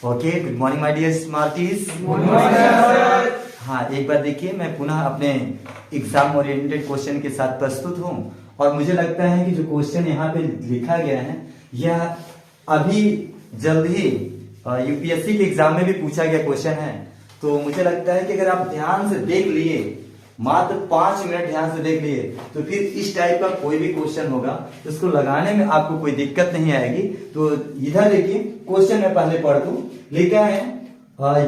Okay, good morning my dear smarties. हाँ, एक बार देखिए, मैं पुनः अपने एग्जाम ओरिएंटेड क्वेश्चन के साथ प्रस्तुत हूँ और मुझे लगता है कि जो क्वेश्चन यहाँ पे लिखा गया है यह अभी जल्द ही यूपीएससी के एग्जाम में भी पूछा गया क्वेश्चन है। तो मुझे लगता है कि अगर आप ध्यान से देख लिए, मात्र 5 मिनट ध्यान से देख लिए, तो फिर इस टाइप का कोई भी क्वेश्चन होगा तो उसको लगाने में आपको कोई दिक्कत नहीं आएगी। तो इधर देखिए, क्वेश्चन मैं पहले पढ़ दूं। लिखा है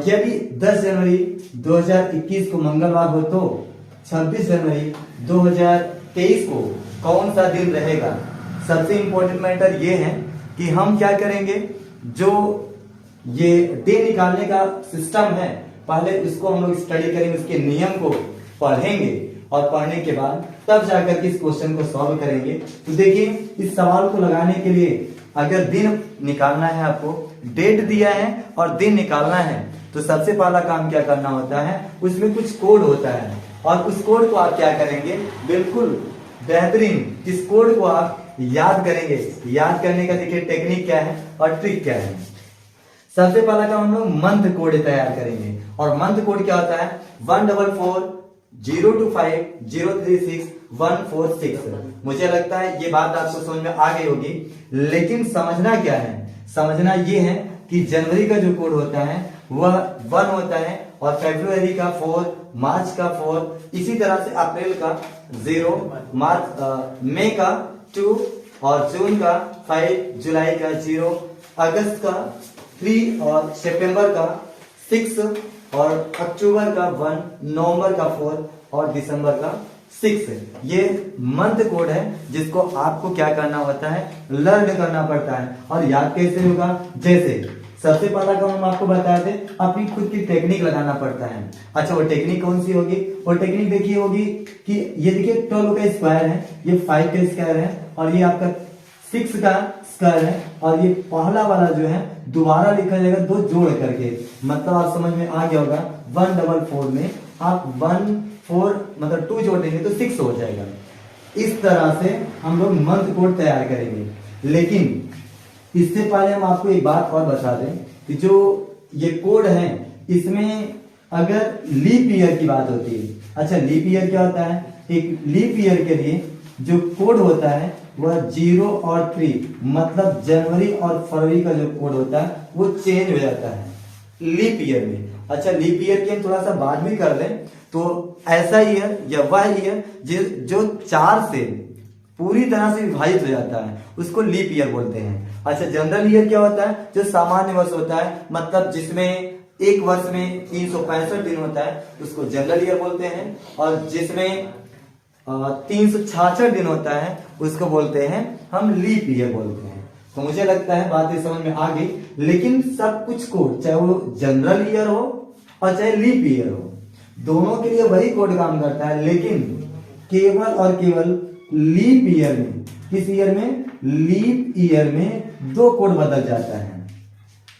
यदि 10 जनवरी 2021 को मंगलवार हो तो 26 जनवरी 2023 को कौन सा दिन रहेगा। सबसे इंपॉर्टेंट मैटर ये है कि हम क्या करेंगे, जो ये डे निकालने का सिस्टम है पहले उसको हम लोग स्टडी करेंगे, उसके नियम को पढ़ेंगे और पढ़ने के बाद तब जाकर के इस क्वेश्चन को सॉल्व करेंगे। तो देखिए, इस सवाल को लगाने के लिए अगर दिन निकालना है, आपको डेट दिया है और दिन निकालना है, तो सबसे पहला काम क्या करना होता है, उसमें कुछ कोड होता है और उस कोड को आप क्या करेंगे, बिल्कुल बेहतरीन इस कोड को आप याद करेंगे। याद करने का देखिए टेक्निक क्या है और ट्रिक क्या है। सबसे पहला काम हम लोग मंथ कोड तैयार करेंगे और मंथ कोड क्या होता है 144025036 मुझे लगता है ये बात आपको समझ में आ गई होगी। लेकिन समझना क्या है, समझना ये है कि जनवरी का जो कोड होता है वह 1 होता है और फरवरी का 4, मार्च का 4, इसी तरह से अप्रैल का 0, मई का 2 और जून का 5, जुलाई का 0, अगस्त का 3 और सितंबर का 6 और अक्टूबर का 1, नवंबर का 4 और दिसंबर का 6। ये मंथ कोड है जिसको आपको क्या करना होता है, लर्न करना पड़ता है। और याद कैसे होगा, जैसे सबसे पहला काम हम आपको बता दें, अपनी खुद की टेक्निक लगाना पड़ता है। अच्छा, वो टेक्निक कौन सी होगी, वो टेक्निक देखिए होगी कि ये देखिए 12 का स्क्वायर है, ये 5 का स्क्वायर है और ये आपका 6 का स्क्वायर है और ये पहला वाला जो है दोबारा लिखा जाएगा 2 जोड़ करके। मतलब आप समझ में आ गया होगा, 144 में आप 14 मतलब 2 जोड़ देंगे तो 6 हो जाएगा। इस तरह से हम लोग मंथ कोड तैयार करेंगे। लेकिन इससे पहले हम आपको एक बात और बता दें कि जो ये कोड है इसमें अगर लीप ईयर की बात होती है। अच्छा, लीप ईयर क्या होता है, एक लीप ईयर के लिए जो कोड होता है वह 0 और 3 मतलब जनवरी और फरवरी का जो कोड होता है वो चेंज हो जाता है लीप ईयर में। अच्छा, लीप ईयर की हम थोड़ा सा बात भी कर लें तो ऐसा ईयर या वह ईयर जो 4 से पूरी तरह से विभाजित हो जाता है उसको लीप ईयर बोलते हैं। अच्छा, जनरल ईयर क्या होता है, जो सामान्य वर्ष होता है, मतलब जिसमें एक वर्ष में 365 दिन होता है उसको जनरल ईयर बोलते हैं और जिसमें 366 दिन होता है उसको बोलते हैं हम लीप ईयर बोलते हैं। तो मुझे लगता है बातें समझ में आ गई। लेकिन सब कुछ कोड, चाहे वो जनरल ईयर हो और चाहे लीप ईयर हो, दोनों के लिए वही कोड काम करता है। लेकिन केवल और केवल लीप ईयर में, किस ईयर में, लीप ईयर में 2 कोड बदल जाता है।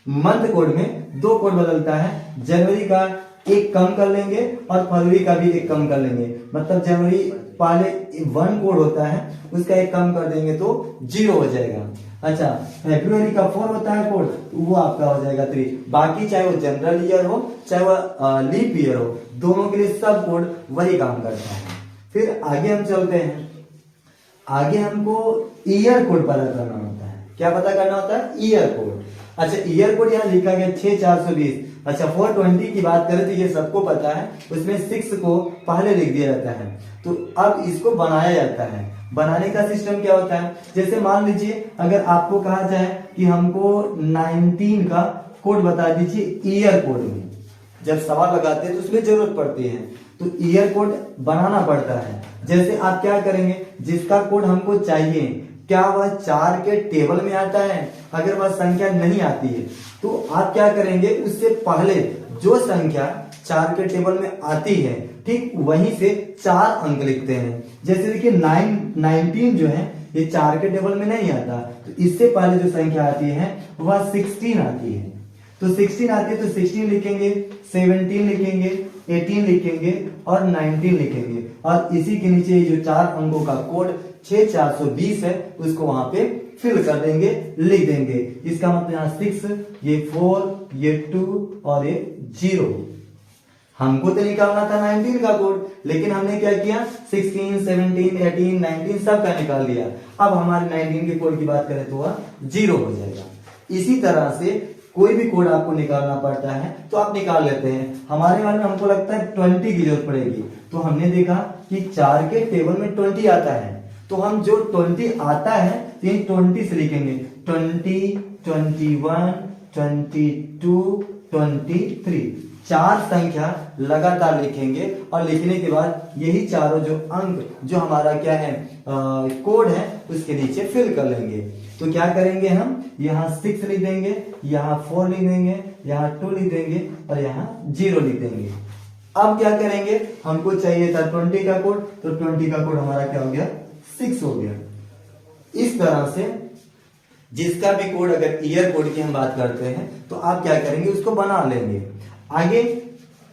मंथ कोड में 2 कोड बदलता है, जनवरी का 1 कम कर लेंगे और फरवरी का भी 1 कम कर लेंगे। मतलब जनवरी पहले 1 कोड होता है उसका 1 कम कर देंगे तो 0 हो जाएगा। अच्छा, फरवरी का 4 होता है कोड, वो आपका हो जाएगा 3। बाकी चाहे वो जनरल ईयर हो चाहे वो लीप ईयर हो, दोनों के लिए सब कोड वही काम करता है। फिर आगे हम चलते हैं। आगे हमको ईयर कोड पता करना होता है। क्या पता करना होता है, ईयर कोड। अच्छा, ईयर कोड यहाँ लिखा गया 6420। अच्छा, 420 की बात करें तो ये सबको पता है, उसमें 6 को पहले लिख दिया जाता है। तो अब इसको बनाया जाता है। बनाने का सिस्टम क्या होता है, जैसे मान लीजिए अगर आपको कहा जाए कि हमको 19 का कोड बता दीजिए ईयर कोड में, जब सवाल लगाते हैं तो उसमें जरूरत पड़ती है तो ईयर कोड बनाना पड़ता है। जैसे आप क्या करेंगे, जिसका कोड हमको चाहिए क्या वह 4 के टेबल में आता है, अगर वह संख्या नहीं आती है तो आप क्या करेंगे, उससे पहले जो संख्या 4 के टेबल में आती है ठीक वहीं से 4 अंक लिखते हैं। जैसे देखिए 19 जो है ये 4 के टेबल में नहीं आता, तो इससे पहले जो संख्या आती है वह 16 आती है। तो 16 आती है तो 16 लिखेंगे, 17 लिखेंगे, 18 लिखेंगे और 19 लिखेंगे और इसी के नीचे जो 4 अंकों का कोड 6420 है उसको वहां पे फिल कर देंगे, लिख देंगे। इसका मतलब यहाँ 6, ये 4, ये 2 और ये 0। हमको तो निकालना था 19 का कोड, लेकिन हमने क्या किया 16, 17, 18, 19 सब का निकाल लिया। अब हमारे 19 के कोड की बात करें तो वह 0 हो जाएगा। इसी तरह से कोई भी कोड आपको निकालना पड़ता है तो आप निकाल लेते हैं। हमारे वाले में हमको लगता है 20 की जरूरत पड़ेगी, तो हमने देखा कि 4 के टेबल में 20 आता है, तो हम जो 20 आता है तो ये 20 से लिखेंगे 20, 21, 22, 23। 4 संख्या लगातार लिखेंगे और लिखने के बाद यही चारों जो अंक जो हमारा क्या है कोड है उसके नीचे फिल कर लेंगे। तो क्या करेंगे हम यहाँ 6 लिख देंगे, यहाँ 4 लिख देंगे, यहाँ 2 लिख देंगे और यहाँ 0 लिख देंगे। अब क्या करेंगे, हमको चाहिए था 20 का कोड, तो 20 का कोड हमारा क्या हो गया 6 हो गया। इस तरह से जिसका भी कोड, अगर ईयर कोड की हम बात करते हैं तो आप क्या करेंगे उसको बना लेंगे। आगे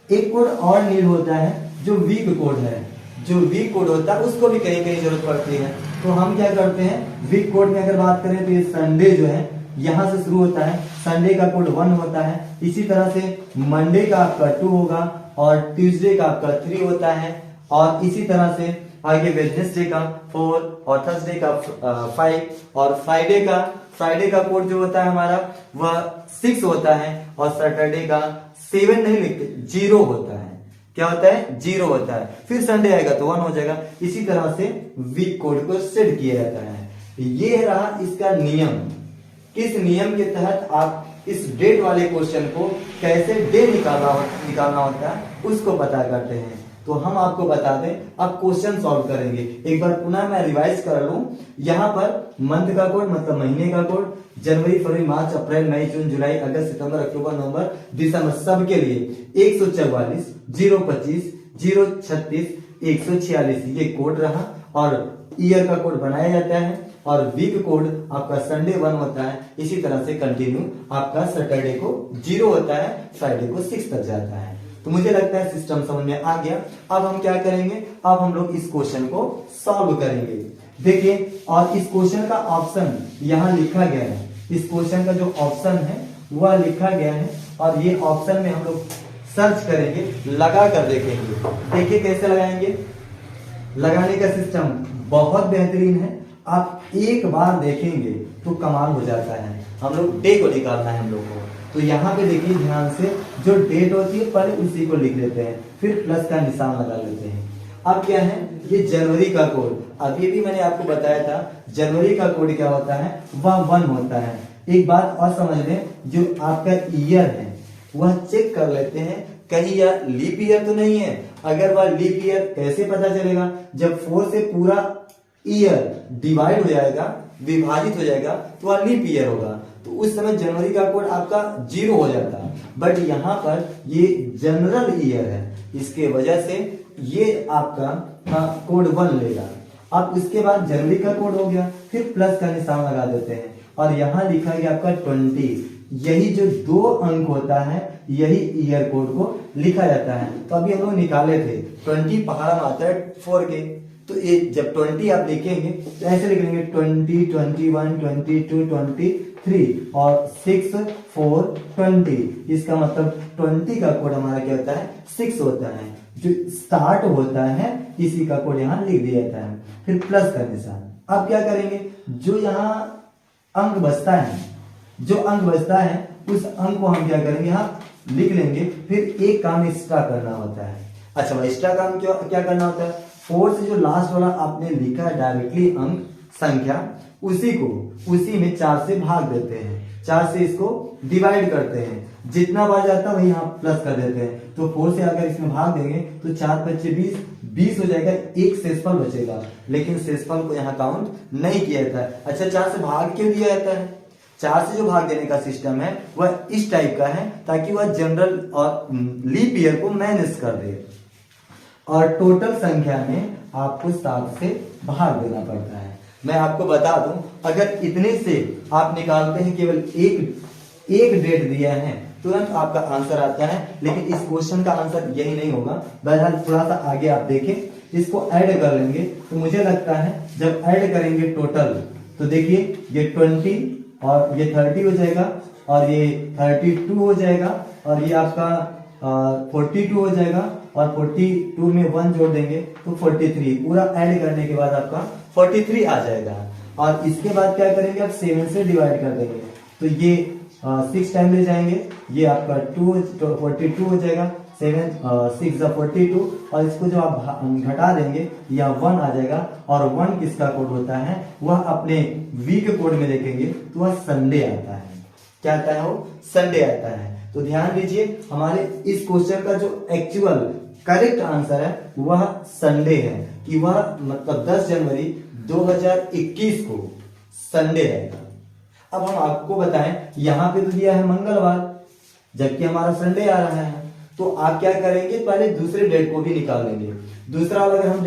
एक कोड और नीड होता है जो वीक कोड है। जो वीक कोड होता है उसको भी कहीं कहीं जरूरत पड़ती है, तो हम क्या करते हैं वीक कोड में अगर बात करें तो ये संडे जो है यहां से शुरू होता है, संडे का कोड 1 होता है। इसी तरह से मंडे का आपका 2 होगा और ट्यूसडे का आपका 3 होता है, और इसी तरह से आगे वेडनेसडे का 4 और थर्सडे का 5 और फ्राइडे का कोड जो होता है हमारा वह 6 होता है, और सैटरडे का 7 नहीं लिखते 0 होता है। क्या होता है 0 होता है। फिर संडे आएगा तो 1 हो जाएगा। इसी तरह से वीक कोड को सेट किया जाता है। ये रहा इसका नियम। किस नियम के तहत आप इस डेट वाले क्वेश्चन को कैसे डे निकालना होता है उसको पता करते हैं। तो हम आपको बता दें, अब क्वेश्चन सॉल्व करेंगे। एक बार पुनः मैं रिवाइज कर लूं। यहाँ पर मंथ का कोड मतलब महीने का कोड, जनवरी, फरवरी, मार्च, अप्रैल, मई, जून, जुलाई, अगस्त, सितंबर, अक्टूबर, नवंबर, दिसंबर सबके लिए 144, 025, 036, 146 ये कोड रहा। और ईयर का कोड बनाया जाता है, और वीक कोड आपका संडे 1 होता है। इसी तरह से कंटिन्यू आपका सैटरडे को 0 होता है, फ्राइडे को 6 तक जाता है। तो मुझे लगता है सिस्टम समझ में आ गया। अब हम क्या करेंगे, अब हम लोग इस क्वेश्चन को सॉल्व करेंगे। देखिए, और इस क्वेश्चन का ऑप्शन यहाँ लिखा गया है। इस क्वेश्चन का जो ऑप्शन है वह लिखा गया है, और ये ऑप्शन में हम लोग सर्च करेंगे, लगा कर देखेंगे। देखिए कैसे लगाएंगे। लगाने का सिस्टम बहुत बेहतरीन है। आप एक बार देखेंगे तो कमाल हो जाता है। हम लोग डे को निकालना है हम लोग को। तो यहाँ पे देखिए ध्यान से, जो डेट होती है पहले उसी को लिख लेते हैं, फिर प्लस का निशान लगा लेते हैं। अब क्या है, ये जनवरी का कोड, अभी भी मैंने आपको बताया था जनवरी का कोड क्या होता है, वह 1 होता है। एक बात और समझ लें, जो आपका ईयर है वह चेक कर लेते हैं कहीं यह लीप ईयर तो नहीं है। अगर वह लीप ईयर कैसे पता चलेगा, जब 4 से पूरा ईयर डिवाइड हो जाएगा, विभाजित हो जाएगा, तो वह लीप ईयर होगा। तो उस समय जनवरी का कोड आपका 0 हो जाता है। बट यहाँ पर ये जनरल ईयर है, इसके वजह से ये आपका कोड 1 लेगा। अब उसके बाद जनवरी का कोड हो गया, फिर प्लस का निशान लगा देते हैं, और यहाँ लिखा गया आपका 20। यही जो 2 अंक होता है यही ईयर कोड को लिखा जाता है। तो अभी हम लोग निकाले थे 20 पहाड़ा में आता है 4 के, तो ये जब 20 आप लिखेंगे तो ऐसे लिख लेंगे 20, 21, 22, 23 और 6, 4, 20। इसका मतलब 20 का कोड हमारा क्या होता है 6 होता है। जो स्टार्ट होता है इसी का कोड यहाँ लिख दिया जाता है, फिर प्लस का निशान। अब क्या करेंगे, जो यहाँ अंक बचता है उस अंक को हम क्या करेंगे यहाँ लिख लेंगे। फिर एक काम एक्स्ट्रा करना होता है। अच्छा, वह एक्स्ट्रा काम क्या करना होता है, 4 से जो लास्ट वाला आपने लिखा है डायरेक्टली अंक संख्या, उसी में 4 से भाग देते हैं, 4 से इसको डिवाइड करते हैं। जितना बार जाता है वही यहाँ प्लस कर देते हैं। तो 4 से अगर इसमें भाग देंगे तो 4 × 5 = 20 हो जाएगा। एक शेषफल बचेगा, लेकिन शेषफल को यहाँ काउंट नहीं किया जाता है। अच्छा, 4 से भाग क्यों दिया जाता है, 4 से जो भाग देने का सिस्टम है वह इस टाइप का है ताकि वह जनरल और लीप ईयर को मैनेज कर दे। और टोटल संख्या में आपको 7 से भाग देना पड़ता है। मैं आपको बता दूं, अगर इतने से आप निकालते हैं, केवल एक डेट दिया है, तुरंत आपका आंसर आता है। लेकिन इस क्वेश्चन का आंसर यही नहीं होगा। बहरहाल थोड़ा सा आगे आप देखें, इसको ऐड कर लेंगे तो मुझे लगता है जब ऐड करेंगे टोटल, तो देखिए ये 20 और ये 30 हो जाएगा, और ये 32 हो जाएगा और ये आपका 42 हो जाएगा और 42 में 1 जोड़ देंगे तो 43, पूरा ऐड करने के बाद आपका 43 आ जाएगा। और इसके बाद क्या करेंगे, आप 7 से डिवाइड कर देंगे तो ये 6 टाइम ले जाएंगे, ये आपका 42 हो जाएगा, 7 6 42 और इसको जो आप घटा देंगे या 1 आ जाएगा। और 1 किसका कोड होता है, वह अपने वीक कोड में देखेंगे तो वह संडे आता है। क्या आता है, वो संडे आता है। तो ध्यान दीजिए हमारे इस क्वेश्चन का जो एक्चुअल करेक्ट आंसर है वह संडे है, कि वह मतलब 10 जनवरी 2021 को संडे रहेगा। अब हम आपको बताएं, यहाँ पे तो दिया है मंगलवार जबकि हमारा संडे आ रहा है, तो आप क्या करेंगे, पहले दूसरे डेट को भी निकाल लेंगे। दूसरा वाला अगर हम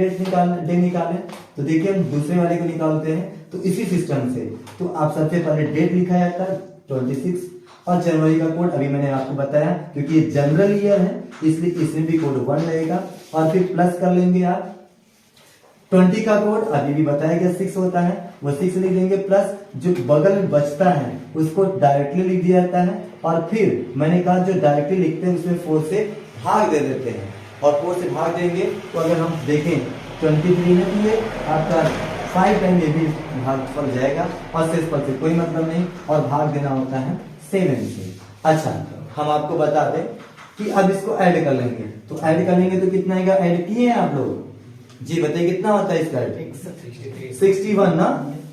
डे निकालें तो देखिए हम दूसरे वाले को निकालते हैं तो इसी सिस्टम से। तो आप सबसे पहले डेट लिखा जाता है 26 और जनवरी का कोड अभी मैंने आपको बताया, क्योंकि ये जनरल ईयर है इसलिए इसमें भी कोड 1 रहेगा। और फिर प्लस कर लेंगे आप 20 का कोड अभी भी बताया गया 6 होता है, वो 6 लिख देंगे, प्लस जो बगल में बचता है उसको डायरेक्टली लिख दिया जाता है। और फिर मैंने कहा जो डायरेक्टली लिखते हैं उसमें 4 से भाग दे देते हैं, और 4 से भाग देंगे तो अगर हम देखें 23 में तो ये आपका 5 टाइम ये भी भागफल जाएगा और शेषफल से कोई मतलब नहीं, और भाग देना होता है 7 से। अच्छा, हम आपको बता दें कि अब इसको ऐड कर लेंगे, तो ऐड कर लेंगे तो कितना आएगा, ऐड किए हैं आप लोग जी, बताइए कितना होता है इसका ऐड, 61 ना,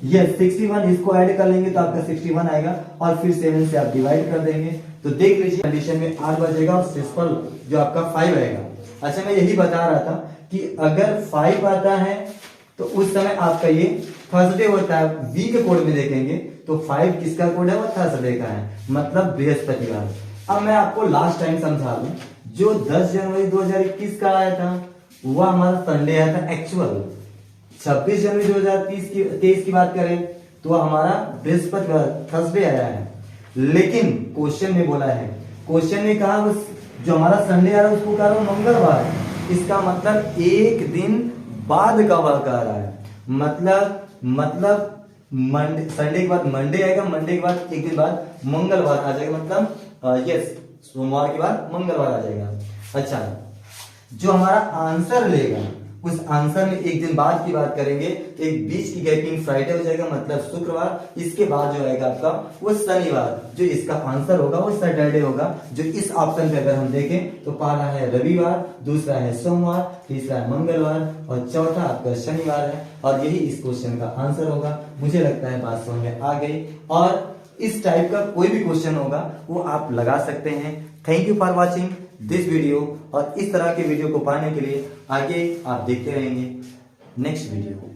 यस 61, इसको ऐड कर लेंगे तो आपका 61 आएगा और फिर 7 से आप डिवाइड कर देंगे तो देख लीजिए कंडीशन में 8 बचेगा और शेषफल जो आपका 5 आएगा। अच्छा, मैं यही बता रहा था कि अगर 5 आता है तो उस समय आपका ये थर्सडे होता है, वीक कोड में देखेंगे तो 5 किसका कोड है, वो थर्सडे का है, मतलब बृहस्पतिवार। अब मैं आपको लास्ट टाइम समझा दूं, जो 10 जनवरी 2021 का आया था वह हमारा संडे आया था एक्चुअल। 26 जनवरी 2023 की बात करें तो हमारा बृहस्पतिवार थर्सडे आया है, लेकिन क्वेश्चन में बोला है, क्वेश्चन ने कहा जो हमारा संडे आ रहा है उसको कह रहा हूं मंगलवार, इसका मतलब एक दिन बाद का वह कह रहा है, मतलब मंडे, संडे के बाद मंडे आएगा, मंडे के बाद एक दिन बाद मंगलवार आ जाएगा, मतलब यस सोमवार के बाद मंगलवार आ जाएगा। अच्छा, जो हमारा आंसर लेगा उस आंसर में एक दिन बाद की बात करेंगे तो एक बीच की गैपिंग फ्राइडे हो जाएगा, मतलब शुक्रवार। इसके बाद जो आएगा आपका वो शनिवार, जो इसका आंसर होगा वो सैटरडे होगा। जो इस ऑप्शन पे अगर हम देखें तो पहला है रविवार, दूसरा है सोमवार, तीसरा है मंगलवार और चौथा आपका शनिवार है, और यही इस क्वेश्चन का आंसर होगा। मुझे लगता है बात समझ में आ गई, और इस टाइप का कोई भी क्वेश्चन होगा वो आप लगा सकते हैं। Thank you for watching this video, और इस तरह के वीडियो को पाने के लिए आगे आप देखते रहेंगे नेक्स्ट वीडियो।